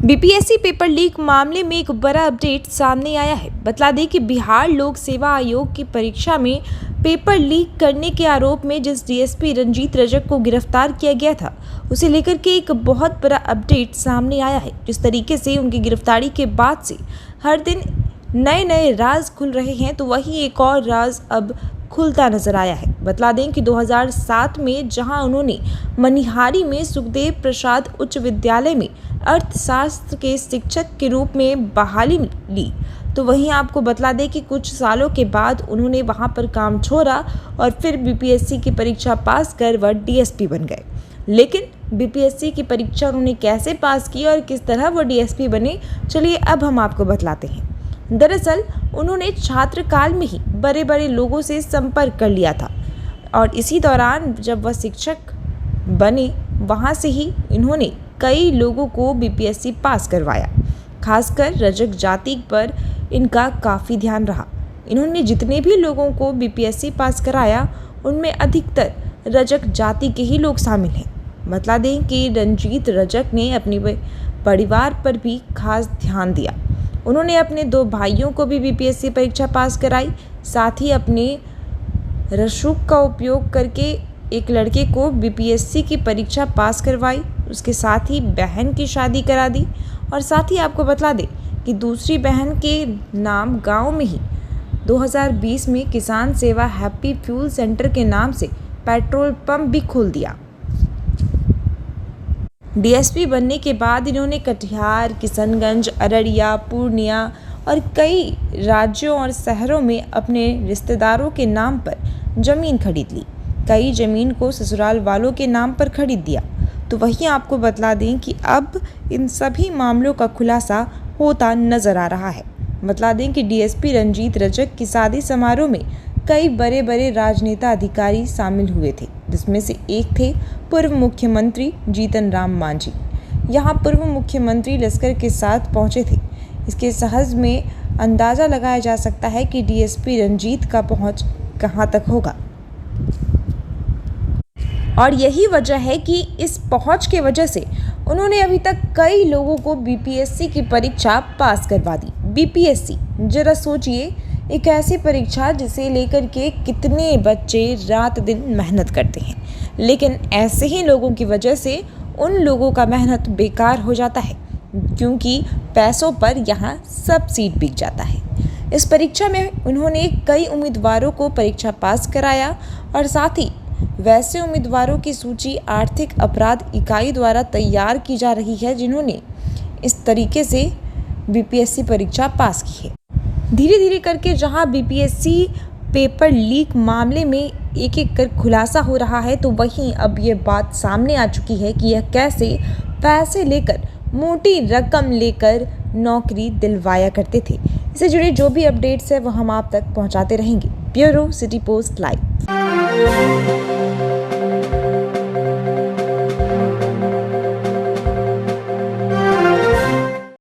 BPSC paper leak मामले में एक बड़ा अपडेट सामने आया है। बता दें कि बिहार लोक सेवा आयोग की परीक्षा में पेपर लीक करने के आरोप में जिस डीएसपी रंजीत रजक को गिरफ्तार किया गया था, उसे लेकर के एक बहुत बड़ा अपडेट सामने आया है। जिस तरीके से उनकी गिरफ्तारी के बाद से हर दिन नए नए राज खुल रहे हैं, तो वहीं एक और राज अब खुलता नजर आया है। बता दें कि 2007 में जहां उन्होंने मनिहारी में सुखदेव प्रसाद उच्च विद्यालय में अर्थशास्त्र के शिक्षक के रूप में बहाली ली, तो वहीं आपको बता दें कि कुछ सालों के बाद उन्होंने वहां पर काम छोड़ा और फिर बीपीएससी की परीक्षा पास कर वह डीएसपी बन गए। लेकिन बीपीएससी की परीक्षा उन्होंने कैसे पास की और किस तरह वो डीएसपी बने, चलिए अब हम आपको बतलाते हैं। दरअसल उन्होंने छात्र काल में ही बड़े बड़े लोगों से संपर्क कर लिया था और इसी दौरान जब वह शिक्षक बने, वहां से ही इन्होंने कई लोगों को बीपीएससी पास करवाया। खासकर रजक जाति पर इनका काफ़ी ध्यान रहा। इन्होंने जितने भी लोगों को बीपीएससी पास कराया, उनमें अधिकतर रजक जाति के ही लोग शामिल हैं। बता दें कि रंजीत रजक ने अपने परिवार पर भी खास ध्यान दिया। उन्होंने अपने 2 भाइयों को भी बीपीएससी परीक्षा पास कराई, साथ ही अपने रसूख का उपयोग करके एक लड़के को बीपीएससी की परीक्षा पास करवाई। उसके साथ ही बहन की शादी करा दी और साथ ही आपको बता दें कि दूसरी बहन के नाम गांव में ही 2020 में किसान सेवा हैप्पी फ्यूल सेंटर के नाम से पेट्रोल पंप भी खोल दिया। डीएसपी बनने के बाद इन्होंने कटिहार, किशनगंज, अररिया, पूर्णिया और कई राज्यों और शहरों में अपने रिश्तेदारों के नाम पर जमीन खरीद ली। कई जमीन को ससुराल वालों के नाम पर खरीद दिया। तो वहीं आपको बतला दें कि अब इन सभी मामलों का खुलासा होता नजर आ रहा है। बतला दें कि डीएसपी रंजीत रजक की शादी समारोह में कई बड़े बड़े राजनेता अधिकारी शामिल हुए थे, जिसमें से एक थे पूर्व मुख्यमंत्री जीतन राम मांझी। यहाँ पूर्व मुख्यमंत्री लश्कर के साथ पहुंचे थे। इसके सहज में अंदाज़ा लगाया जा सकता है कि डीएसपी रंजीत का पहुंच कहां तक होगा और यही वजह है कि इस पहुंच के वजह से उन्होंने अभी तक कई लोगों को बीपीएससी की परीक्षा पास करवा दी। बीपीएससी, जरा सोचिए, एक ऐसी परीक्षा जिसे लेकर के कितने बच्चे रात दिन मेहनत करते हैं, लेकिन ऐसे ही लोगों की वजह से उन लोगों का मेहनत बेकार हो जाता है, क्योंकि पैसों पर यहाँ सब सीट बिक जाता है। इस परीक्षा में उन्होंने कई उम्मीदवारों को परीक्षा पास कराया और साथ ही वैसे उम्मीदवारों की सूची आर्थिक अपराध इकाई द्वारा तैयार की जा रही है, जिन्होंने इस तरीके से बीपीएससी परीक्षा पास की है। धीरे धीरे करके जहां बीपीएससी पेपर लीक मामले में एक एक कर खुलासा हो रहा है, तो वहीं अब ये बात सामने आ चुकी है कि यह कैसे पैसे लेकर, मोटी रकम लेकर नौकरी दिलवाया करते थे। इससे जुड़े जो भी अपडेट्स है वो हम आप तक पहुंचाते रहेंगे। Bureau city post live.